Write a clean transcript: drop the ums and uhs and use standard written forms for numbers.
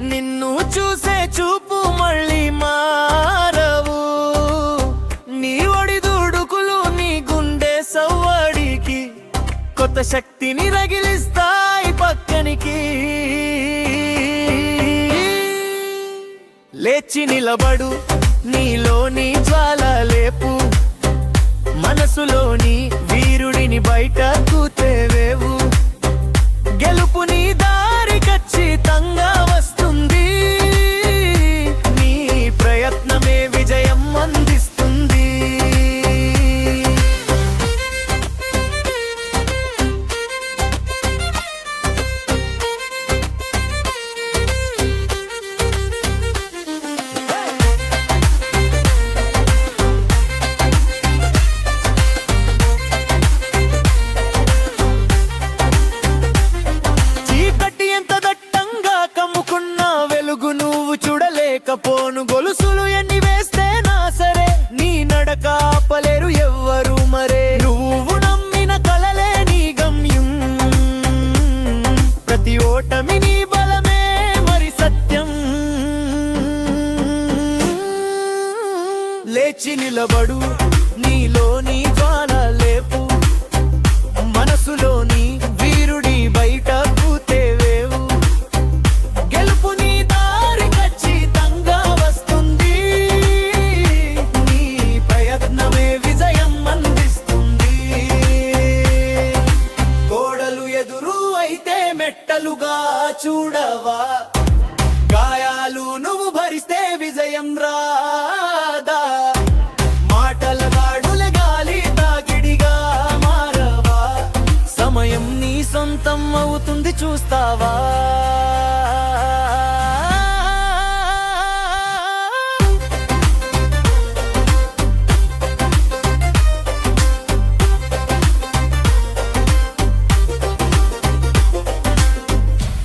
నిన్ను చూసే చూపు మళ్ళీ మారవు, నీ ఒడిదుడుకులు నీ గుండె సవ్వడికి కొత్త శక్తిని రగిలిస్తాయి పక్కనికి. లేచి నిలబడు, నీలోని జ్వాల లేపు, మనసులోని వీరుడిని బయటకు తేవేవు. గెలుపు నీ దారి ఖచ్చితంగా వస్తుంది, నీ ప్రయత్నమే విజయం అందిస్తుంది. నువ్వు చూడలేకపోను, గొలుసులు ఎన్ని వేస్తేనా సరే నీ నడక ఆపలేరు ఎవ్వరు మరే. నువ్వు నమ్మిన కలలే నీ గమ్యం, ప్రతి ఓటమి నీ బలమే మరి సత్యం. లేచి నిలబడు, నీలోని జ్వాల లేపు, మనసులోని వీరుడి బయటకు తేవేవు. గెలుపు నీ దారి ఖచ్చితంగా వస్తుంది, నీ ప్రయత్నమే విజయం అందిస్తుంది. గోడలు ఎదురు అయితే మెట్టలుగా చూడవా, గాయాలు నువ్వు భరిస్తే విజయం రాదా. మాటల గాడులే గాలి తాకిడిగా మారవా, సమయం నీ సొంతం అవుతుంది చూస్తావా.